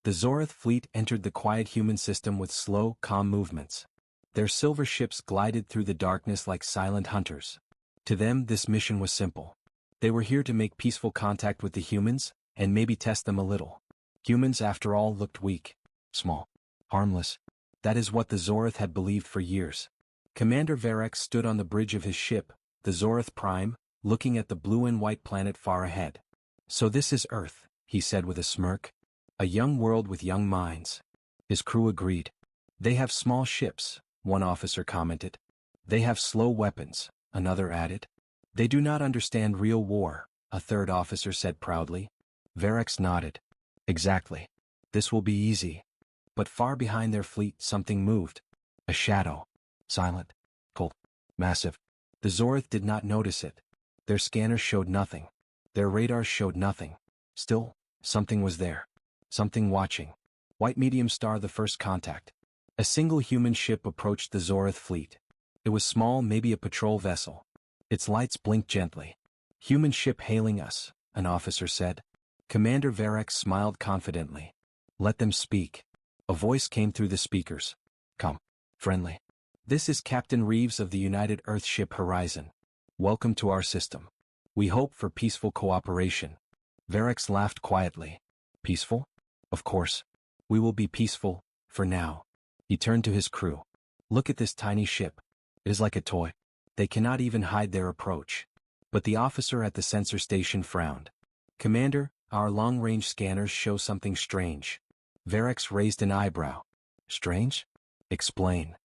The Zorith fleet entered the quiet human system with slow, calm movements. Their silver ships glided through the darkness like silent hunters. To them, this mission was simple. They were here to make peaceful contact with the humans, and maybe test them a little. Humans, after all, looked weak, small, harmless. That is what the Zorith had believed for years. Commander Verex stood on the bridge of his ship, the Zorith Prime, looking at the blue and white planet far ahead. "So this is Earth," he said with a smirk. "A young world with young minds." His crew agreed. "They have small ships," one officer commented. "They have slow weapons," another added. "They do not understand real war," a third officer said proudly. Verex nodded. "Exactly. This will be easy." But far behind their fleet something moved. A shadow. Silent. Cold. Massive. The Zorith did not notice it. Their scanners showed nothing. Their radars showed nothing. Still, something was there. Something watching. White medium star, the first contact. A single human ship approached the Zorith fleet. It was small, maybe a patrol vessel. Its lights blinked gently. "Human ship hailing us," an officer said. Commander Verex smiled confidently. "Let them speak." A voice came through the speakers. "Come. Friendly. This is Captain Reeves of the United Earthship Horizon. Welcome to our system. We hope for peaceful cooperation." Verex laughed quietly. "Peaceful? Of course. We will be peaceful, for now." He turned to his crew. "Look at this tiny ship. It is like a toy. They cannot even hide their approach." But the officer at the sensor station frowned. "Commander, our long-range scanners show something strange." Verex raised an eyebrow. "Strange? Explain."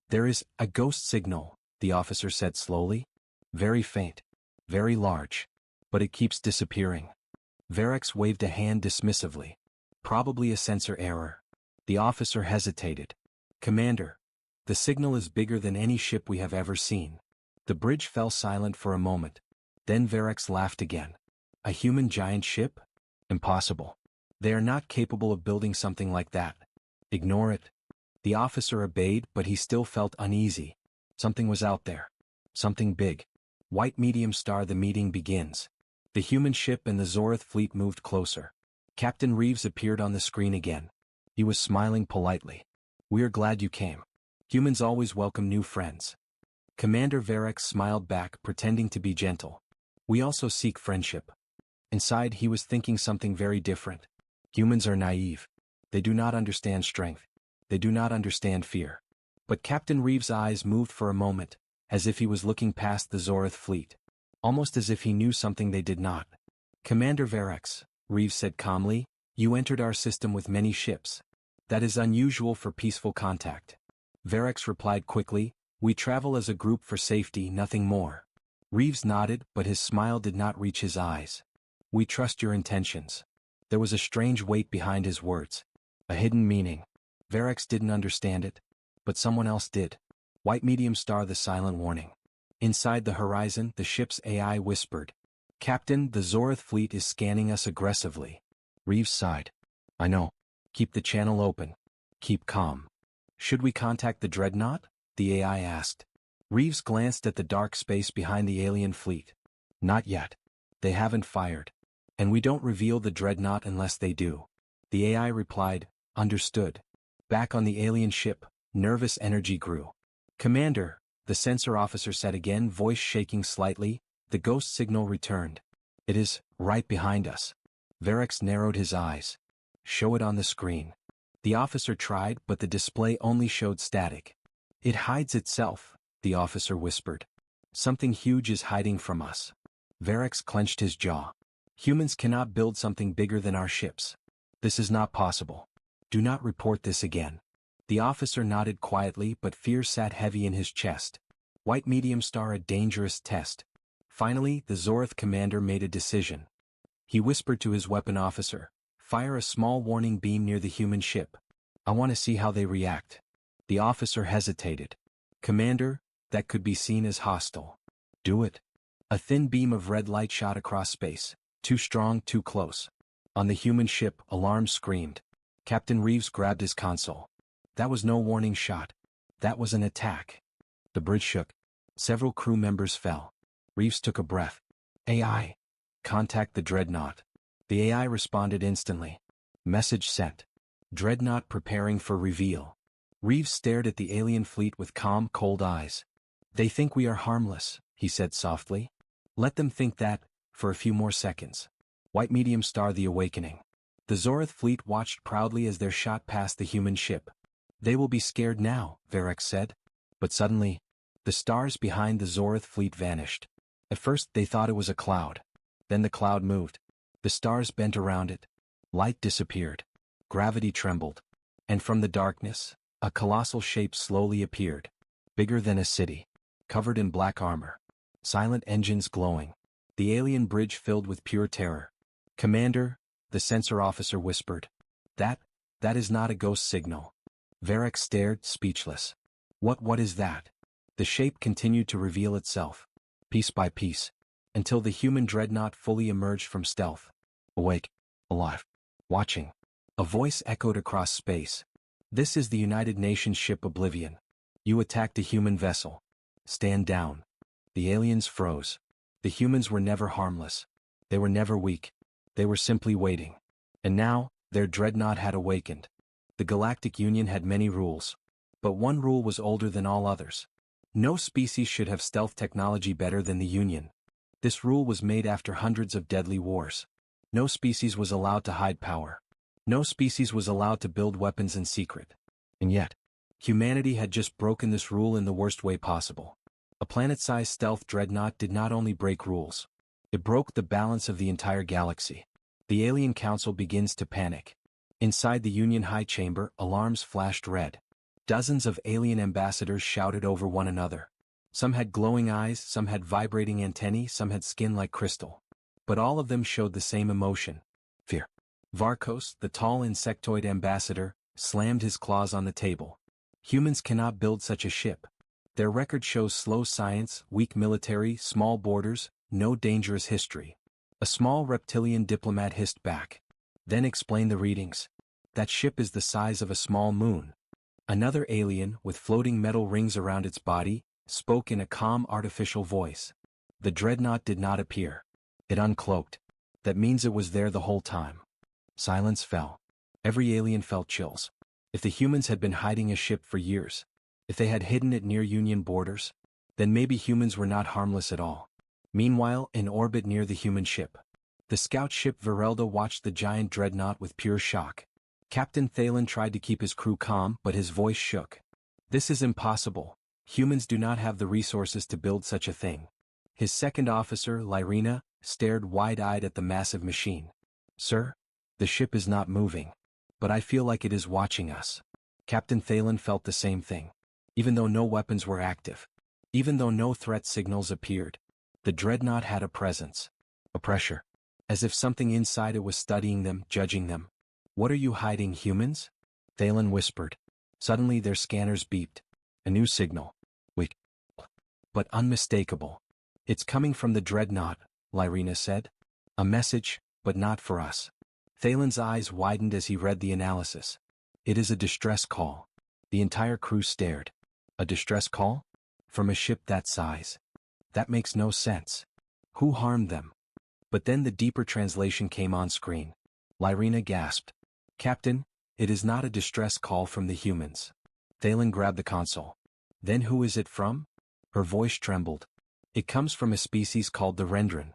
"There is a ghost signal," the officer said slowly. "Very faint. Very large. But it keeps disappearing." Verex waved a hand dismissively. "Probably a sensor error." The officer hesitated. "Commander, the signal is bigger than any ship we have ever seen." The bridge fell silent for a moment. Then Verex laughed again. "A human giant ship? Impossible. They are not capable of building something like that. Ignore it." The officer obeyed, but he still felt uneasy. Something was out there. Something big. White medium star, the meeting begins. The human ship and the Zorith fleet moved closer. Captain Reeves appeared on the screen again. He was smiling politely. "We are glad you came. Humans always welcome new friends." Commander Verex smiled back, pretending to be gentle. "We also seek friendship." Inside he was thinking something very different. Humans are naive. They do not understand strength. They do not understand fear. But Captain Reeves' eyes moved for a moment, as if he was looking past the Zorith fleet. Almost as if he knew something they did not. "Commander Verex," Reeves said calmly, "you entered our system with many ships. That is unusual for peaceful contact." Verex replied quickly, "We travel as a group for safety, nothing more." Reeves nodded, but his smile did not reach his eyes. "We trust your intentions." There was a strange weight behind his words. A hidden meaning. Verex didn't understand it, but someone else did. White medium star, the silent warning. Inside the horizon, the ship's AI whispered. "Captain, the Zorith fleet is scanning us aggressively." Reeves sighed. "I know. Keep the channel open. Keep calm." "Should we contact the Dreadnought?" the AI asked. Reeves glanced at the dark space behind the alien fleet. "Not yet. They haven't fired. And we don't reveal the Dreadnought unless they do." The AI replied, "Understood." Back on the alien ship, nervous energy grew. "Commander," the sensor officer said again, voice shaking slightly, "the ghost signal returned. It is right behind us." Verex narrowed his eyes. "Show it on the screen." The officer tried, but the display only showed static. "It hides itself," the officer whispered. "Something huge is hiding from us." Verex clenched his jaw. "Humans cannot build something bigger than our ships. This is not possible. Do not report this again." The officer nodded quietly, but fear sat heavy in his chest. White medium star, a dangerous test. Finally, the Zorith commander made a decision. He whispered to his weapon officer, "Fire a small warning beam near the human ship. I want to see how they react." The officer hesitated. "Commander, that could be seen as hostile." "Do it." A thin beam of red light shot across space. Too strong, too close. On the human ship, alarms screamed. Captain Reeves grabbed his console. That was no warning shot. That was an attack. The bridge shook. Several crew members fell. Reeves took a breath. "AI. Contact the Dreadnought." The AI responded instantly. Message sent. Dreadnought preparing for reveal. Reeves stared at the alien fleet with calm, cold eyes. They think we are harmless, he said softly. Let them think that, for a few more seconds. White medium star the awakening. The Zorith fleet watched proudly as their shot past the human ship. They will be scared now, Varek said. But suddenly, the stars behind the Zorith fleet vanished. At first they thought it was a cloud. Then the cloud moved. The stars bent around it. Light disappeared. Gravity trembled. And from the darkness, a colossal shape slowly appeared. Bigger than a city. Covered in black armor. Silent engines glowing. The alien bridge filled with pure terror. Commander, the sensor officer whispered. That is not a ghost signal. Varek stared, speechless. What is that? The shape continued to reveal itself, piece by piece, until the human dreadnought fully emerged from stealth. Awake, alive, watching. A voice echoed across space. This is the United Nations ship Oblivion. You attacked a human vessel. Stand down. The aliens froze. The humans were never harmless. They were never weak. They were simply waiting. And now, their dreadnought had awakened. The Galactic Union had many rules. But one rule was older than all others. No species should have stealth technology better than the Union. This rule was made after hundreds of deadly wars. No species was allowed to hide power. No species was allowed to build weapons in secret. And yet, humanity had just broken this rule in the worst way possible. A planet-sized stealth dreadnought did not only break rules. It broke the balance of the entire galaxy. The Alien Council begins to panic. Inside the Union High Chamber, alarms flashed red. Dozens of alien ambassadors shouted over one another. Some had glowing eyes, some had vibrating antennae, some had skin like crystal. But all of them showed the same emotion: fear. Varkos, the tall insectoid ambassador, slammed his claws on the table. Humans cannot build such a ship. Their record shows slow science, weak military, small borders, no dangerous history. A small reptilian diplomat hissed back. Then explained the readings. That ship is the size of a small moon. Another alien, with floating metal rings around its body, spoke in a calm artificial voice. The dreadnought did not appear. It uncloaked. That means it was there the whole time. Silence fell. Every alien felt chills. If the humans had been hiding a ship for years, if they had hidden it near Union borders, then maybe humans were not harmless at all. Meanwhile, in orbit near the human ship, the scout ship Verelda watched the giant dreadnought with pure shock. Captain Thalen tried to keep his crew calm, but his voice shook. This is impossible. Humans do not have the resources to build such a thing. His second officer, Lyrina, stared wide-eyed at the massive machine. Sir, the ship is not moving. But I feel like it is watching us. Captain Thalen felt the same thing. Even though no weapons were active, even though no threat signals appeared, the dreadnought had a presence. A pressure. As if something inside it was studying them, judging them. What are you hiding, humans? Thalen whispered. Suddenly their scanners beeped. A new signal. Weak. But unmistakable. It's coming from the dreadnought, Lyrina said. A message, but not for us. Thalen's eyes widened as he read the analysis. It is a distress call. The entire crew stared. A distress call? From a ship that size? That makes no sense. Who harmed them? But then the deeper translation came on screen. Lyrina gasped. Captain, it is not a distress call from the humans. Thalen grabbed the console. Then who is it from? Her voice trembled. It comes from a species called the Rendron.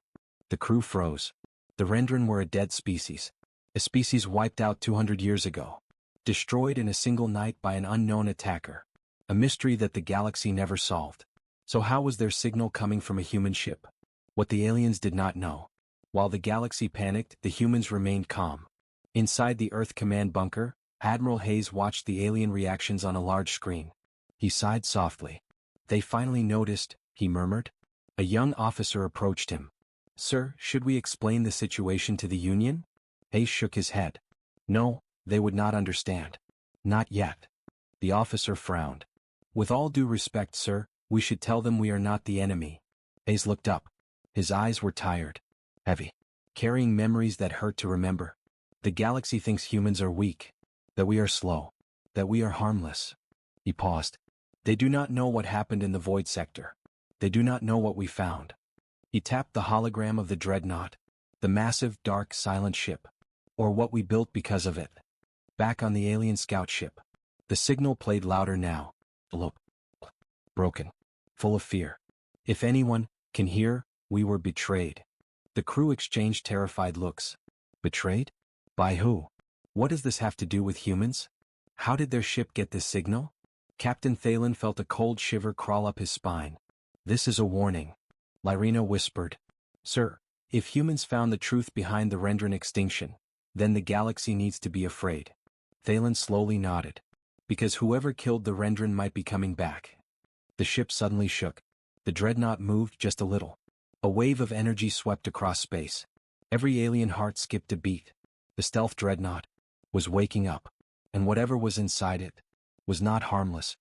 The crew froze. The Rendron were a dead species. A species wiped out 200 years ago. Destroyed in a single night by an unknown attacker. A mystery that the galaxy never solved. So how was their signal coming from a human ship? What the aliens did not know. While the galaxy panicked, the humans remained calm. Inside the Earth Command bunker, Admiral Hayes watched the alien reactions on a large screen. He sighed softly. They finally noticed, he murmured. A young officer approached him. Sir, should we explain the situation to the Union? Hayes shook his head. No, they would not understand. Not yet. The officer frowned. With all due respect, sir, we should tell them we are not the enemy. Hayes looked up. His eyes were tired. Heavy. Carrying memories that hurt to remember. The galaxy thinks humans are weak. That we are slow. That we are harmless. He paused. They do not know what happened in the void sector. They do not know what we found. He tapped the hologram of the dreadnought. The massive, dark, silent ship. Or what we built because of it. Back on the alien scout ship. The signal played louder now. Look. Broken. Full of fear. If anyone can hear, we were betrayed. The crew exchanged terrified looks. Betrayed? By who? What does this have to do with humans? How did their ship get this signal? Captain Thalen felt a cold shiver crawl up his spine. This is a warning. Lyrena whispered. Sir, if humans found the truth behind the Rendran extinction, then the galaxy needs to be afraid. Thalen slowly nodded. Because whoever killed the Rendran might be coming back. The ship suddenly shook. The dreadnought moved just a little. A wave of energy swept across space. Every alien heart skipped a beat. The stealth dreadnought was waking up, and whatever was inside it was not harmless.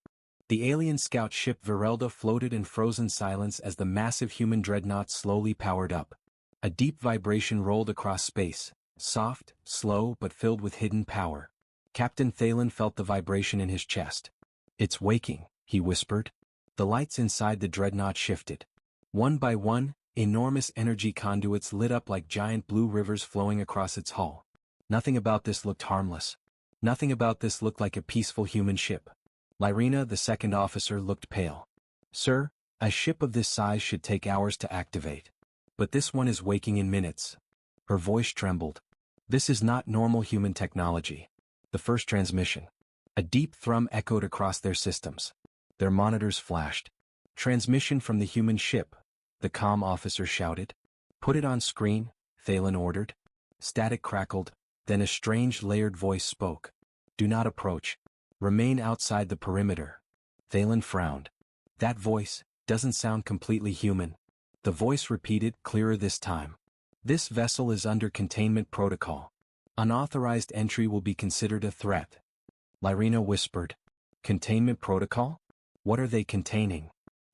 The alien scout ship Virelda floated in frozen silence as the massive human dreadnought slowly powered up. A deep vibration rolled across space, soft, slow but filled with hidden power. Captain Thalen felt the vibration in his chest. It's waking, he whispered. The lights inside the dreadnought shifted. One by one, enormous energy conduits lit up like giant blue rivers flowing across its hull. Nothing about this looked harmless. Nothing about this looked like a peaceful human ship. Lyrena, the second officer, looked pale. Sir, a ship of this size should take hours to activate. But this one is waking in minutes. Her voice trembled. This is not normal human technology. The first transmission. A deep thrum echoed across their systems. Their monitors flashed. Transmission from the human ship, the comm officer shouted. Put it on screen, Thalen ordered. Static crackled, then a strange layered voice spoke. Do not approach. Remain outside the perimeter. Thalen frowned. That voice doesn't sound completely human. The voice repeated, clearer this time. This vessel is under containment protocol. Unauthorized entry will be considered a threat. Lyrena whispered. Containment protocol? What are they containing?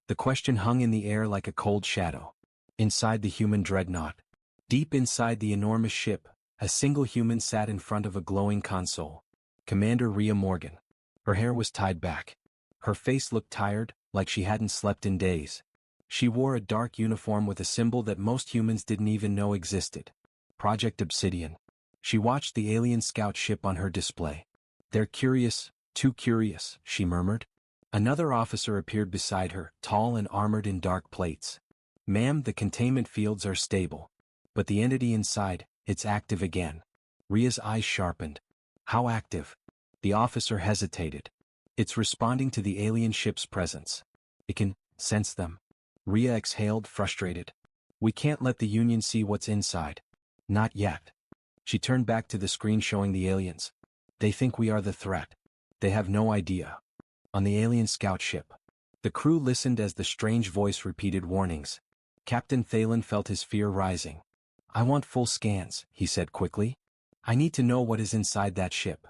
The question hung in the air like a cold shadow. Inside the human dreadnought. Deep inside the enormous ship, a single human sat in front of a glowing console. Commander Rhea Morgan. Her hair was tied back. Her face looked tired, like she hadn't slept in days. She wore a dark uniform with a symbol that most humans didn't even know existed. Project Obsidian. She watched the alien scout ship on her display. They're curious, too curious, she murmured. Another officer appeared beside her, tall and armored in dark plates. Ma'am, the containment fields are stable. But the entity inside, it's active again. Rhea's eyes sharpened. How active? The officer hesitated. It's responding to the alien ship's presence. It can sense them. Rhea exhaled, frustrated. We can't let the Union see what's inside. Not yet. She turned back to the screen showing the aliens. They think we are the threat. They have no idea. On the alien scout ship. The crew listened as the strange voice repeated warnings. Captain Thalen felt his fear rising. I want full scans, he said quickly. I need to know what is inside that ship.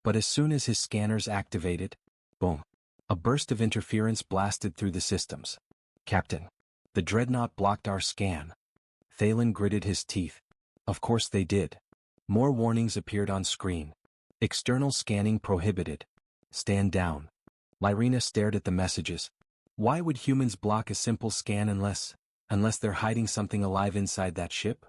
But as soon as his scanners activated, boom. A burst of interference blasted through the systems. Captain. The dreadnought blocked our scan. Thalen gritted his teeth. Of course they did. More warnings appeared on screen. External scanning prohibited. Stand down. Lyrena stared at the messages. Why would humans block a simple scan unless they're hiding something alive inside that ship?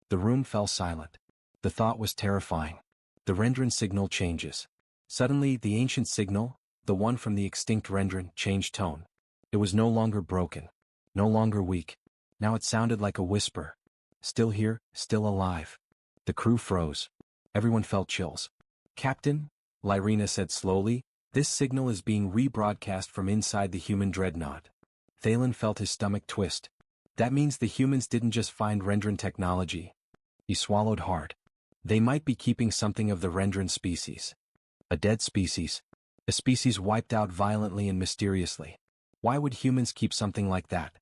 The room fell silent. The thought was terrifying. The Rendran signal changes. Suddenly, the ancient signal, the one from the extinct Rendran, changed tone. It was no longer broken. No longer weak. Now it sounded like a whisper. Still here, still alive. The crew froze. Everyone felt chills. Captain, Lyrena said slowly, this signal is being rebroadcast from inside the human dreadnought. Thalen felt his stomach twist. That means the humans didn't just find Rendran technology. He swallowed hard. They might be keeping something of the Rendran species. A dead species. A species wiped out violently and mysteriously. Why would humans keep something like that?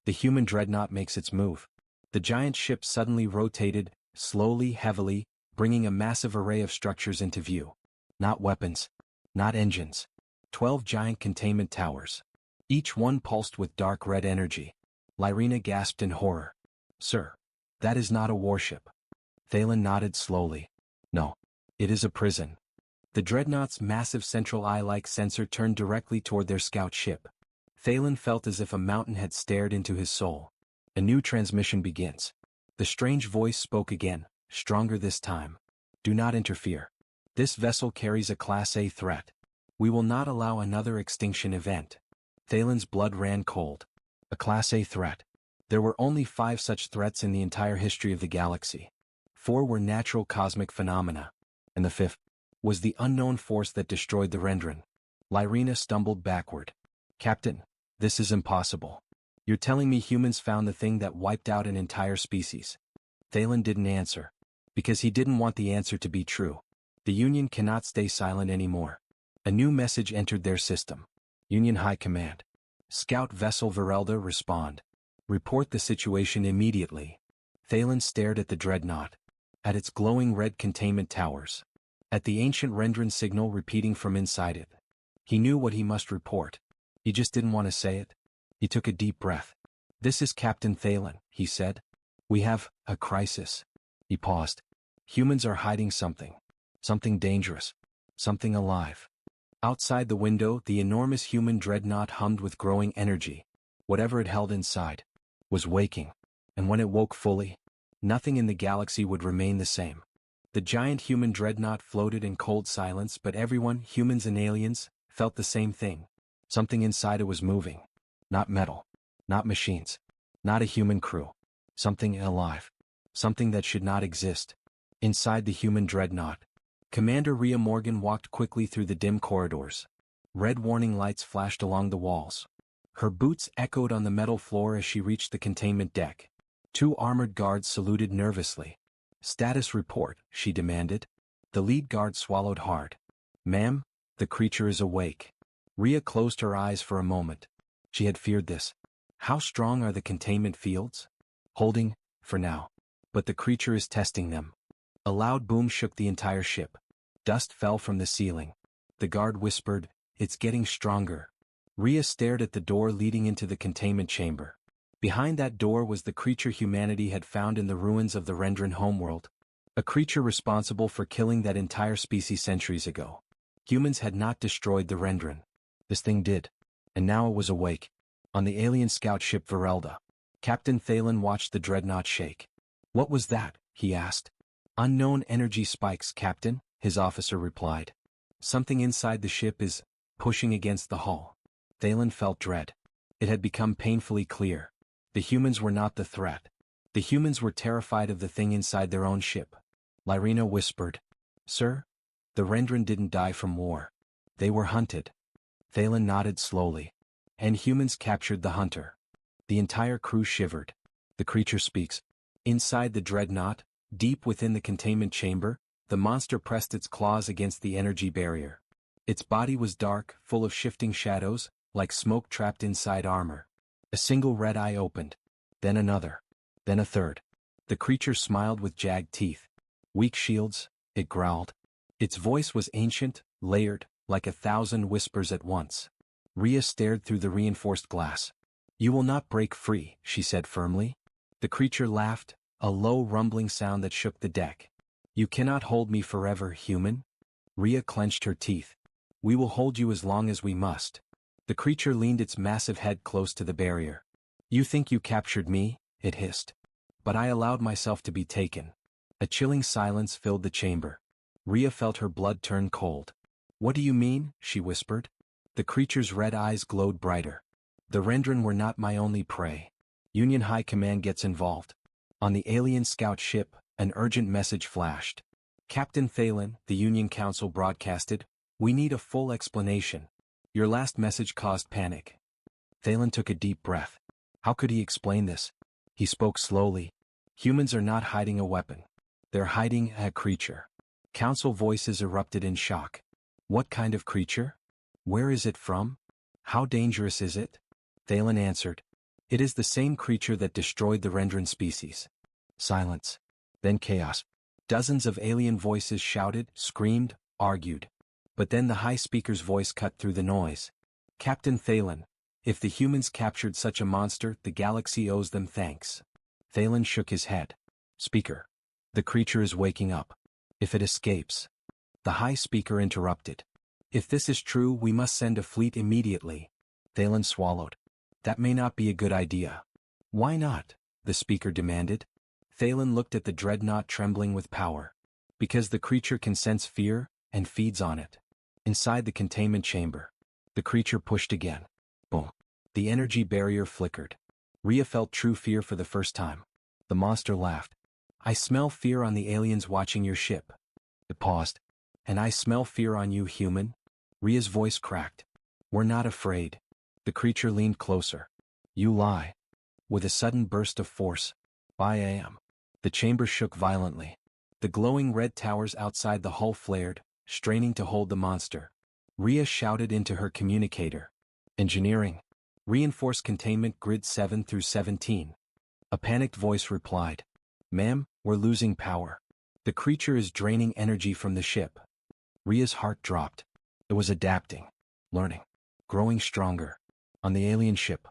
The human dreadnought makes its move. The giant ship suddenly rotated, slowly, heavily, bringing a massive array of structures into view. Not weapons. Not engines. 12 giant containment towers. Each one pulsed with dark red energy. Lyrena gasped in horror. Sir. That is not a warship. Thalen nodded slowly. No. It is a prison. The dreadnought's massive central eye-like sensor turned directly toward their scout ship. Thalen felt as if a mountain had stared into his soul. A new transmission begins. The strange voice spoke again, stronger this time. Do not interfere. This vessel carries a Class A threat. We will not allow another extinction event. Thalen's blood ran cold. A Class A threat. There were only 5 such threats in the entire history of the galaxy. 4 were natural cosmic phenomena, and the 5th was the unknown force that destroyed the Rendron. Lyrina stumbled backward. Captain, this is impossible. You're telling me humans found the thing that wiped out an entire species? Thalen didn't answer, because he didn't want the answer to be true. The Union cannot stay silent anymore. A new message entered their system. Union High Command. Scout Vessel Virelda respond. Report the situation immediately. Thalen stared at the Dreadnought. At its glowing red containment towers. At the ancient Rendron signal repeating from inside it. He knew what he must report. He just didn't want to say it. He took a deep breath. This is Captain Thalen, he said. We have a crisis. He paused. Humans are hiding something. Something dangerous. Something alive. Outside the window, the enormous human dreadnought hummed with growing energy. Whatever it held inside was waking, and when it woke fully, nothing in the galaxy would remain the same. The giant human dreadnought floated in cold silence, but everyone, humans and aliens, felt the same thing. Something inside it was moving. Not metal. Not machines. Not a human crew. Something alive. Something that should not exist. Inside the human dreadnought, Commander Rhea Morgan walked quickly through the dim corridors. Red warning lights flashed along the walls. Her boots echoed on the metal floor as she reached the containment deck. 2 armored guards saluted nervously. Status report, she demanded. The lead guard swallowed hard. Ma'am, the creature is awake. Rhea closed her eyes for a moment. She had feared this. How strong are the containment fields? Holding, for now. But the creature is testing them. A loud boom shook the entire ship. Dust fell from the ceiling. The guard whispered, "It's getting stronger." Rhea stared at the door leading into the containment chamber. Behind that door was the creature humanity had found in the ruins of the Rendron homeworld. A creature responsible for killing that entire species centuries ago. Humans had not destroyed the Rendron. This thing did. And now it was awake. On the alien scout ship Virelda. Captain Thalen watched the dreadnought shake. What was that? He asked. Unknown energy spikes, Captain, his officer replied. Something inside the ship is pushing against the hull. Thalen felt dread. It had become painfully clear. The humans were not the threat. The humans were terrified of the thing inside their own ship. Lyrina whispered. Sir? The Rendron didn't die from war. They were hunted. Thalen nodded slowly. And humans captured the hunter. The entire crew shivered. The creature speaks. Inside the dreadnought, deep within the containment chamber, the monster pressed its claws against the energy barrier. Its body was dark, full of shifting shadows, like smoke trapped inside armor. A single red eye opened. Then another. Then a third. The creature smiled with jagged teeth. Weak shields, it growled. Its voice was ancient, layered, like 1,000 whispers at once. Rhea stared through the reinforced glass. You will not break free, she said firmly. The creature laughed, a low rumbling sound that shook the deck. You cannot hold me forever, human. Rhea clenched her teeth. We will hold you as long as we must. The creature leaned its massive head close to the barrier. You think you captured me, it hissed. But I allowed myself to be taken. A chilling silence filled the chamber. Rhea felt her blood turn cold. What do you mean? She whispered. The creature's red eyes glowed brighter. The Rendron were not my only prey. Union High Command gets involved. On the alien scout ship, an urgent message flashed. Captain Thalen, the Union Council broadcasted, we need a full explanation. Your last message caused panic. Thalen took a deep breath. How could he explain this? He spoke slowly. Humans are not hiding a weapon. They're hiding a creature. Council voices erupted in shock. What kind of creature? Where is it from? How dangerous is it? Thalen answered. It is the same creature that destroyed the Rendron species. Silence. Then chaos. Dozens of alien voices shouted, screamed, argued. But then the high speaker's voice cut through the noise. Captain Thalen, if the humans captured such a monster, the galaxy owes them thanks. Thalen shook his head. Speaker. The creature is waking up. If it escapes. The high speaker interrupted. If this is true, we must send a fleet immediately. Thalen swallowed. That may not be a good idea. Why not? The speaker demanded. Thalen looked at the dreadnought trembling with power. Because the creature can sense fear, and feeds on it. Inside the containment chamber, the creature pushed again. Boom. The energy barrier flickered. Rhea felt true fear for the first time. The monster laughed. I smell fear on the aliens watching your ship. It paused. And I smell fear on you, human. Rhea's voice cracked. We're not afraid. The creature leaned closer. You lie. With a sudden burst of force, I am. The chamber shook violently. The glowing red towers outside the hull flared, straining to hold the monster. Rhea shouted into her communicator. Engineering. Reinforce containment grid 7 through 17. A panicked voice replied. Ma'am, we're losing power. The creature is draining energy from the ship. Rhea's heart dropped. It was adapting, learning, growing stronger. On the alien ship,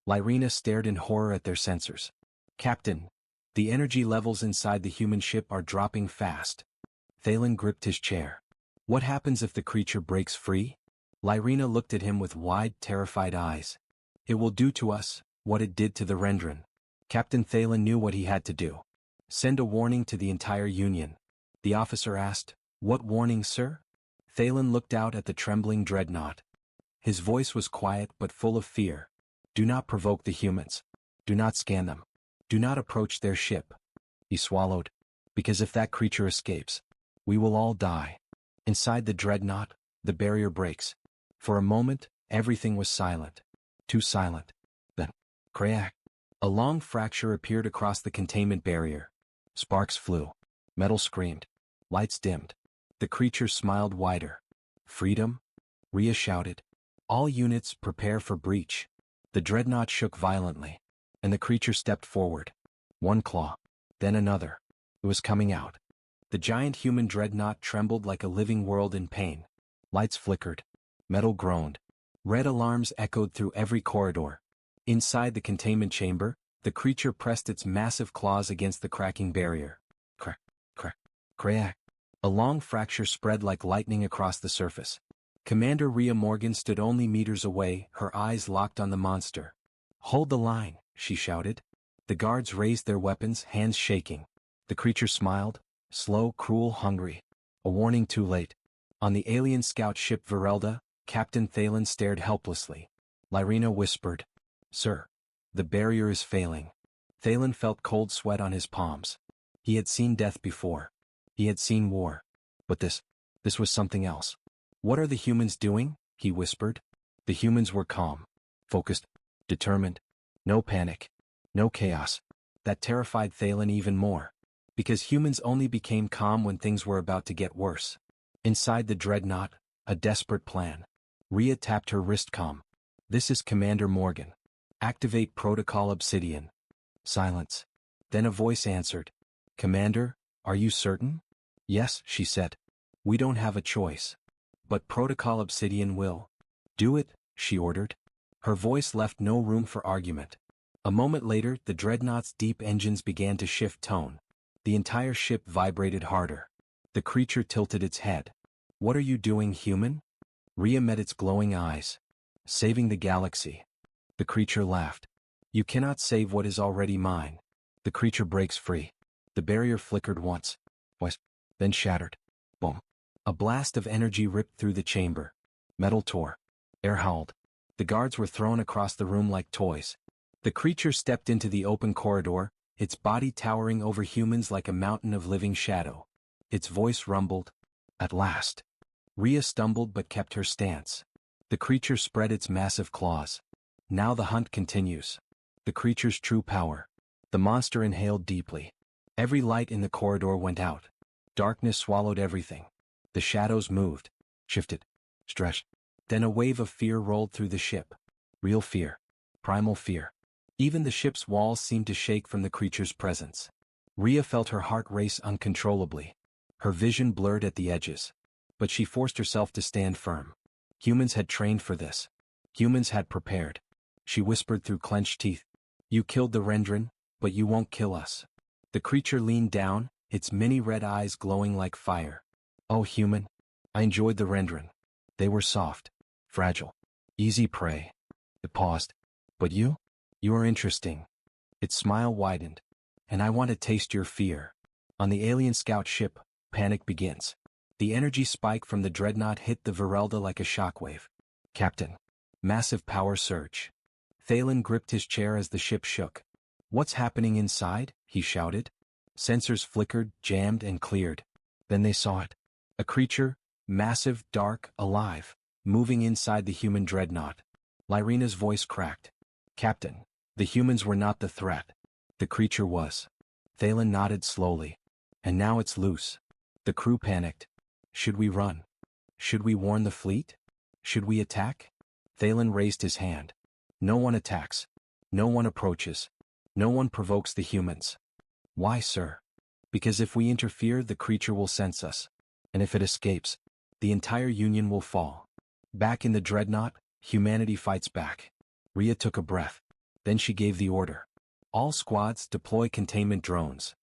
Lyrena stared in horror at their sensors. Captain, the energy levels inside the human ship are dropping fast. Thalen gripped his chair. What happens if the creature breaks free? Lyrena looked at him with wide, terrified eyes. It will do to us what it did to the Rendron. Captain Thalen knew what he had to do. Send a warning to the entire Union. The officer asked, What warning, sir? Thalen looked out at the trembling Dreadnought. His voice was quiet but full of fear. Do not provoke the humans. Do not scan them. Do not approach their ship. He swallowed. Because if that creature escapes, we will all die. Inside the Dreadnought, the barrier breaks. For a moment, everything was silent. Too silent. Then, crack. A long fracture appeared across the containment barrier. Sparks flew. Metal screamed. Lights dimmed. The creature smiled wider. Freedom? Rhea shouted. All units prepare for breach. The Dreadnought shook violently, and the creature stepped forward. One claw, then another. It was coming out. The giant human Dreadnought trembled like a living world in pain. Lights flickered. Metal groaned. Red alarms echoed through every corridor. Inside the containment chamber, the creature pressed its massive claws against the cracking barrier. Crack, crack, crack. A long fracture spread like lightning across the surface. Commander Rhea Morgan stood only meters away, her eyes locked on the monster. Hold the line, she shouted. The guards raised their weapons, hands shaking. The creature smiled, slow, cruel, hungry. A warning too late. On the alien scout ship Virelda, Captain Thalen stared helplessly. Lyrena whispered, Sir, the barrier is failing. Thalen felt cold sweat on his palms. He had seen death before. He had seen war. But this was something else. What are the humans doing? He whispered. The humans were calm, focused, determined. No panic. No chaos. That terrified Thalen even more. Because humans only became calm when things were about to get worse. Inside the Dreadnought, a desperate plan. Rhea tapped her wrist comm. This is Commander Morgan. Activate Protocol Obsidian. Silence. Then a voice answered. Commander, are you certain? Yes, she said. We don't have a choice. But Protocol Obsidian will. Do it, she ordered. Her voice left no room for argument. A moment later, the Dreadnought's deep engines began to shift tone. The entire ship vibrated harder. The creature tilted its head. What are you doing, human? Rhea met its glowing eyes. Saving the galaxy. The creature laughed. You cannot save what is already mine. The creature breaks free. The barrier flickered once, twice, then shattered. Boom. A blast of energy ripped through the chamber. Metal tore. Air howled. The guards were thrown across the room like toys. The creature stepped into the open corridor, its body towering over humans like a mountain of living shadow. Its voice rumbled. At last. Rhea stumbled but kept her stance. The creature spread its massive claws. Now the hunt continues. The creature's true power. The monster inhaled deeply. Every light in the corridor went out. Darkness swallowed everything. The shadows moved, shifted, stretched. Then a wave of fear rolled through the ship. Real fear. Primal fear. Even the ship's walls seemed to shake from the creature's presence. Rhea felt her heart race uncontrollably. Her vision blurred at the edges. But she forced herself to stand firm. Humans had trained for this. Humans had prepared. She whispered through clenched teeth. You killed the Rendron, but you won't kill us. The creature leaned down, its many red eyes glowing like fire. Oh, human. I enjoyed the Rendron. They were soft, fragile, easy prey. It paused. But you? You are interesting. Its smile widened. And I want to taste your fear. On the alien scout ship, panic begins. The energy spike from the Dreadnought hit the Virelda like a shockwave. Captain. Massive power surge. Thalen gripped his chair as the ship shook. What's happening inside? He shouted. Sensors flickered, jammed, and cleared. Then they saw it. A creature, massive, dark, alive, moving inside the human Dreadnought. Lyrina's voice cracked. Captain, the humans were not the threat. The creature was. Thalen nodded slowly. And now it's loose. The crew panicked. Should we run? Should we warn the fleet? Should we attack? Thalen raised his hand. No one attacks. No one approaches. No one provokes the humans. Why, sir? Because if we interfere, the creature will sense us. And if it escapes, the entire Union will fall. Back in the Dreadnought, humanity fights back. Rhea took a breath. Then she gave the order. All squads deploy containment drones.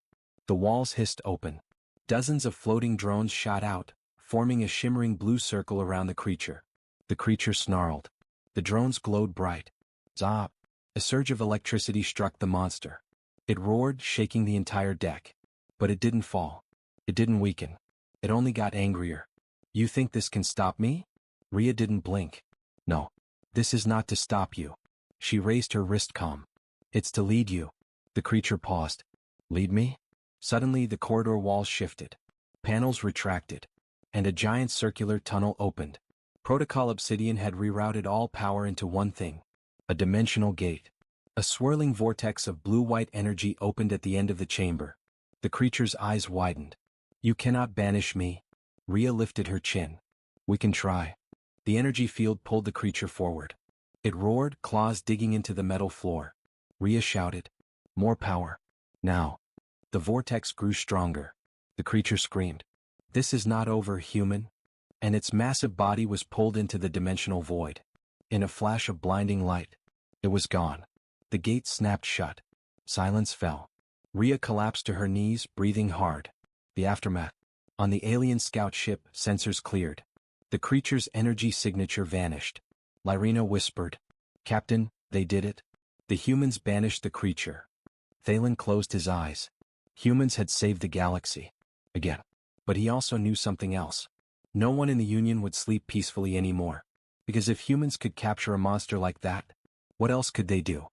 The walls hissed open. Dozens of floating drones shot out, forming a shimmering blue circle around the creature. The creature snarled. The drones glowed bright. Zop! A surge of electricity struck the monster. It roared, shaking the entire deck. But it didn't fall. It didn't weaken. It only got angrier. You think this can stop me? Rhea didn't blink. No. This is not to stop you. She raised her wrist calm. It's to lead you. The creature paused. Lead me? Suddenly the corridor walls shifted. Panels retracted. And a giant circular tunnel opened. Protocol Obsidian had rerouted all power into one thing. A dimensional gate. A swirling vortex of blue-white energy opened at the end of the chamber. The creature's eyes widened. You cannot banish me. Rhea lifted her chin. We can try. The energy field pulled the creature forward. It roared, claws digging into the metal floor. Rhea shouted. More power. Now. The vortex grew stronger. The creature screamed. This is not over, human. And its massive body was pulled into the dimensional void. In a flash of blinding light, it was gone. The gate snapped shut. Silence fell. Rhea collapsed to her knees, breathing hard. The aftermath. On the alien scout ship, sensors cleared. The creature's energy signature vanished. Lyrina whispered. Captain, they did it. The humans banished the creature. Thalen closed his eyes. Humans had saved the galaxy. Again. But he also knew something else. No one in the Union would sleep peacefully anymore. Because if humans could capture a monster like that, what else could they do?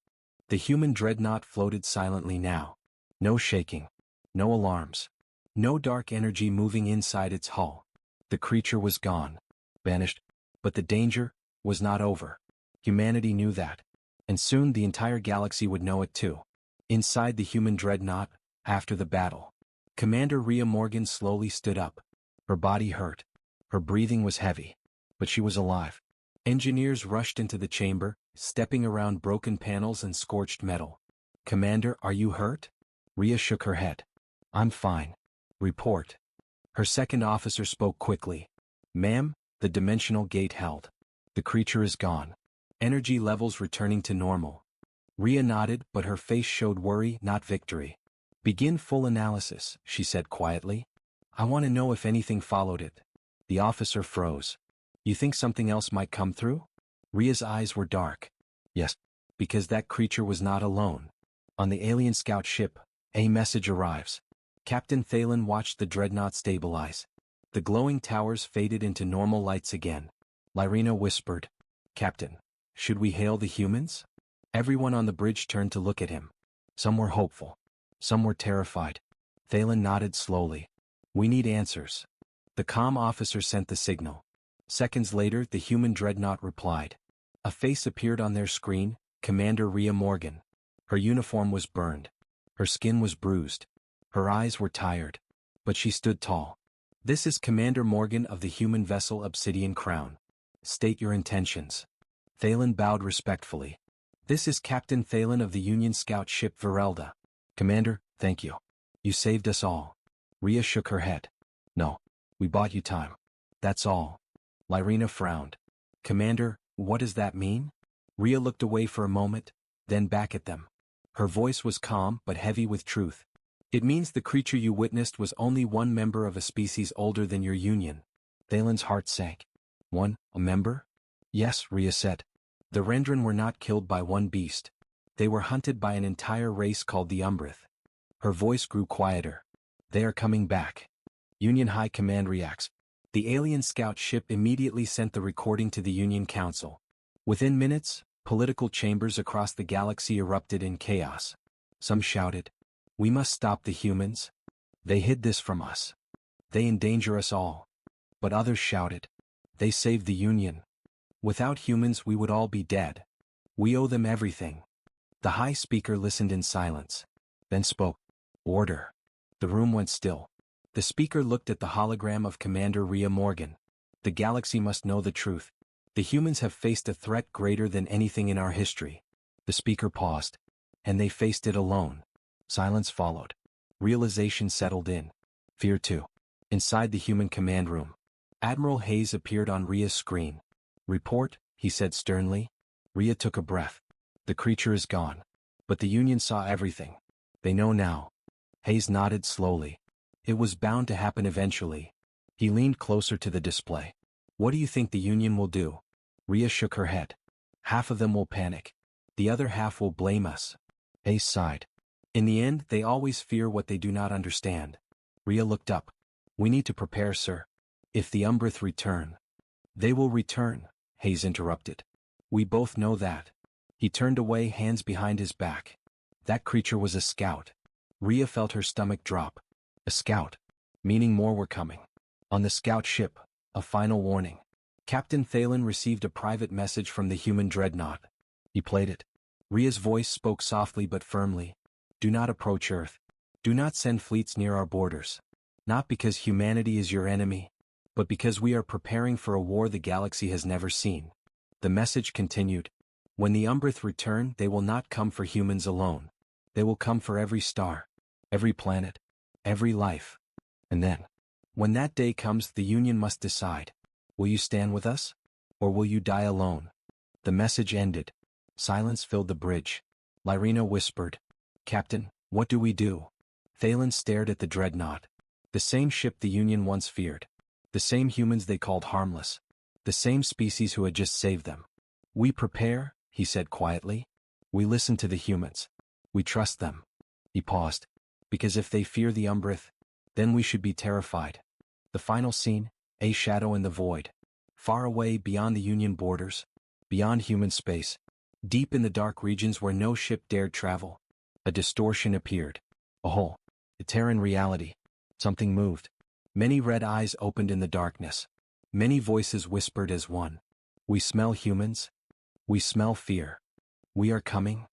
The human Dreadnought floated silently now. No shaking. No alarms. No dark energy moving inside its hull. The creature was gone. Banished. But the danger was not over. Humanity knew that. And soon the entire galaxy would know it too. Inside the human Dreadnought, after the battle, Commander Rhea Morgan slowly stood up. Her body hurt. Her breathing was heavy. But she was alive. Engineers rushed into the chamber, stepping around broken panels and scorched metal. Commander, are you hurt? Rhea shook her head. I'm fine. Report. Her second officer spoke quickly. Ma'am, the dimensional gate held. The creature is gone. Energy levels returning to normal. Rhea nodded, but her face showed worry, not victory. Begin full analysis, she said quietly. I want to know if anything followed it. The officer froze. You think something else might come through? Rhea's eyes were dark. Yes, because that creature was not alone. On the alien scout ship, a message arrives. Captain Thalen watched the Dreadnought stabilize. The glowing towers faded into normal lights again. Lyrina whispered. Captain, should we hail the humans? Everyone on the bridge turned to look at him. Some were hopeful. Some were terrified. Thalen nodded slowly. We need answers. The comm officer sent the signal. Seconds later, the human Dreadnought replied. A face appeared on their screen, Commander Rhea Morgan. Her uniform was burned. Her skin was bruised. Her eyes were tired. But she stood tall. This is Commander Morgan of the human vessel Obsidian Crown. State your intentions. Thalen bowed respectfully. This is Captain Thalen of the Union scout ship Virelda. Commander, thank you. You saved us all. Rhea shook her head. No. We bought you time. That's all. Lyrina frowned. Commander, what does that mean? Rhea looked away for a moment, then back at them. Her voice was calm but heavy with truth. It means the creature you witnessed was only one member of a species older than your Union. Thalen's heart sank. One, a member? Yes, Rhea said. The Rendren were not killed by one beast. They were hunted by an entire race called the Umbrith. Her voice grew quieter. They are coming back. Union High Command reacts. The alien scout ship immediately sent the recording to the Union Council. Within minutes, political chambers across the galaxy erupted in chaos. Some shouted, "We must stop the humans. They hid this from us. They endanger us all." But others shouted, "They saved the Union. Without humans we would all be dead. We owe them everything." The High Speaker listened in silence, then spoke, "Order." The room went still. The speaker looked at the hologram of Commander Rhea Morgan. "The galaxy must know the truth. The humans have faced a threat greater than anything in our history." The speaker paused. "And they faced it alone." Silence followed. Realization settled in. Fear too. Inside the human command room, Admiral Hayes appeared on Rhea's screen. "Report," he said sternly. Rhea took a breath. "The creature is gone. But the Union saw everything. They know now." Hayes nodded slowly. "It was bound to happen eventually." He leaned closer to the display. "What do you think the Union will do?" Rhea shook her head. "Half of them will panic. The other half will blame us." Hayes sighed. "In the end, they always fear what they do not understand." Rhea looked up. "We need to prepare, sir. If the Umbrith return." "They will return," Hayes interrupted. "We both know that." He turned away, hands behind his back. "That creature was a scout." Rhea felt her stomach drop. A scout. Meaning more were coming. On the scout ship, a final warning. Captain Thalen received a private message from the human Dreadnought. He played it. Rhea's voice spoke softly but firmly. "Do not approach Earth. Do not send fleets near our borders. Not because humanity is your enemy, but because we are preparing for a war the galaxy has never seen." The message continued. "When the Umbrith return, they will not come for humans alone. They will come for every star, every planet, every life. And then, when that day comes, the Union must decide. Will you stand with us? Or will you die alone?" The message ended. Silence filled the bridge. Lyrena whispered, "Captain, what do we do?" Thalen stared at the Dreadnought. The same ship the Union once feared. The same humans they called Harmless. The same species who had just saved them. "We prepare," he said quietly. "We listen to the humans. We trust them." He paused. "Because if they fear the Umbrith, then we should be terrified." The final scene, a shadow in the void. Far away beyond the Union borders, beyond human space, deep in the dark regions where no ship dared travel, a distortion appeared. A hole. A tear in reality. Something moved. Many red eyes opened in the darkness. Many voices whispered as one. "We smell humans. We smell fear. We are coming."